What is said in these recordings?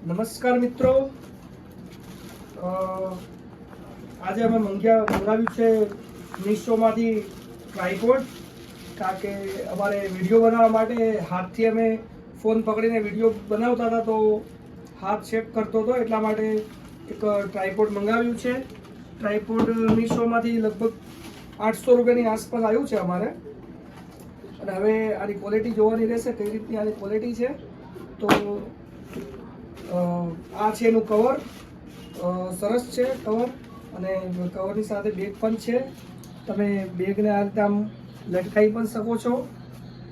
નમસ્કાર મિત્રો, આજે અમે મંગાવ્યું છે મીશોમાંથી ટ્રાયપોડ, કારણ કે અમારે વિડીયો બનાવવા માટે હાથથી અમે ફોન પકડીને વિડીયો બનાવતા હતા તો હાથ શેક કરતો હતો, એટલા માટે એક ટ્રાયપોડ મંગાવ્યું છે. ટ્રાયપોડ મીશોમાંથી લગભગ 800 રૂપિયાની આસપાસ આવ્યું છે અમારે. અને હવે આની ક્વોલિટી જોવાની રહેશે, કઈ રીતની આની ક્વોલિટી છે. તો આ છે એનું કવર, સરસ છે કવર, અને કવરની સાથે બેગ પણ છે. તમે બેગને આ રીતે આમ લટકાવી પણ શકો છો.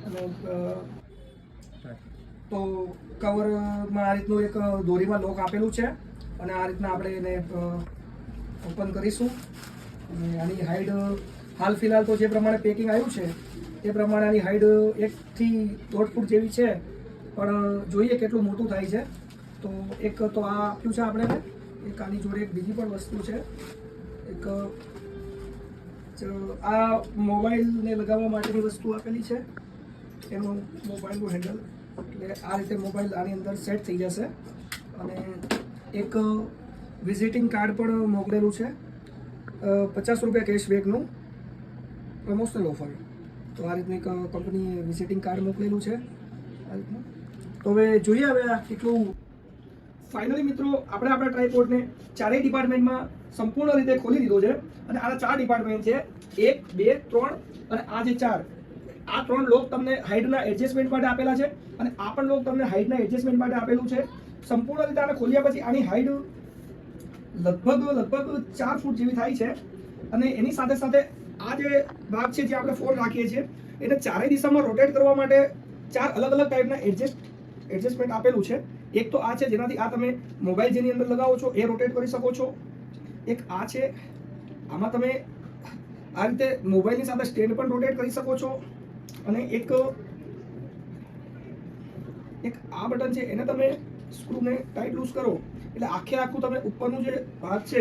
અને તો કવરમાં આ રીતનું એક દોરીમાં લોક આપેલું છે, અને આ રીતના આપણે એને ઓપન કરીશું. અને આની હાઈટ હાલ ફિલહાલ તો જે પ્રમાણે પેકિંગ આવ્યું છે એ પ્રમાણે આની હાઈટ 1 થી 1.5 ફૂટ જેવી છે, પણ જોઈએ કેટલું મોટું થાય છે. તો એક તો આ આપ્યું છે આપણે, એક આની જોડે એક બીજી પણ વસ્તુ છે. એક આ મોબાઈલને લગાવવા માટેની વસ્તુ આપેલી છે, એનું મોબાઈલનું હેન્ડલ, એટલે આ રીતે મોબાઈલ આની અંદર સેટ થઈ જશે. અને એક વિઝિટિંગ કાર્ડ પણ મોકલેલું છે, 50 રૂપિયા કેશબેકનું પ્રમોશનલ ઓફર. તો આ રીતનું એક કંપનીએ વિઝિટિંગ કાર્ડ મોકલેલું છે આ રીતનું. તો હવે જોઈએ હવે આ કેટલું. ફાઇનલી મિત્રો, આપણે આપણા ટ્રાયપોડને ચારેય ડિપાર્ટમેન્ટમાં સંપૂર્ણ રીતે ખોલી દીધો છે. અને આના 4 ડિપાર્ટમેન્ટ છે, 1, 2, 3 અને આ જે 4. આ 3 લોક તમને હાઇટના એડજસ્ટમેન્ટ માટે આપેલા છે, અને આ પણ લોક તમને હાઇટના એડજસ્ટમેન્ટ માટે આપેલું છે. સંપૂર્ણ રીતે આને ખોલ્યા પછી આની હાઇટ લગભગ 4 ફૂટ જેવી થાય છે. અને એની સાથે સાથે આ જે ભાગ છે જે આપણે ફોન રાખીએ છીએ એને ચારેય દિશામાં રોટેટ કરવા માટે 4 અલગ અલગ ટાઈપના એડજસ્ટમેન્ટ આપેલું છે. એક તો આ છે જેનાથી આ તમે મોબાઈલ જેની અંદર લગાવો છો એ રોટેટ કરી શકો છો. એક આ છે, આમાં તમે આ રીતે મોબાઈલની સાથે સ્ટેન્ડ પણ રોટેટ કરી શકો છો. અને એક આ બટન છે, એને તમે સ્ક્રૂને ટાઈટ લૂઝ કરો એટલે આખું તમે ઉપરનું જે ભાગ છે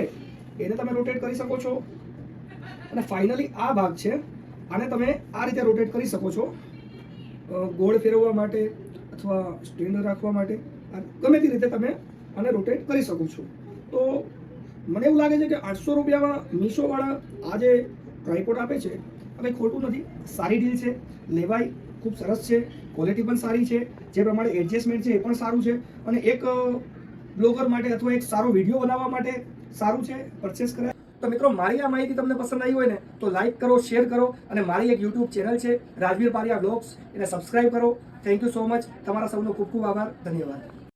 એને તમે રોટેટ કરી શકો છો. અને ફાઇનલી આ ભાગ છે, આને તમે આ રીતે રોટેટ કરી શકો છો, ગોળ ફેરવવા માટે અથવા સ્ટેન્ડ રાખવા માટે. ગમે તે રીતે તમે આને રોટેટ કરી શકો છો. તો મને એવું લાગે છે કે 800 રૂપિયામાં મીશોવાળા આ જે ટ્રાયપોડ આપે છે કંઈ ખોટું નથી, સારી ડીલ છે, લેવાય, ખૂબ સરસ છે, ક્વોલિટી પણ સારી છે, જે પ્રમાણે એડજસ્ટમેન્ટ છે એ પણ સારું છે. અને એક બ્લોગર માટે અથવા એક સારો વિડીયો બનાવવા માટે સારું છે, પરચેસ કરાય. તો મિત્રો, મારી આ માહિતી તમને પસંદ આવી હોય ને તો લાઈક કરો, શેર કરો, અને મારી એક યુટ્યુબ ચેનલ છે રાજવીર પારિયા બ્લોગ્સ, એને સબસ્ક્રાઈબ કરો. Thank you so much. તમારા સૌનો ખૂબ ખૂબ આભાર. ધન્યવાદ.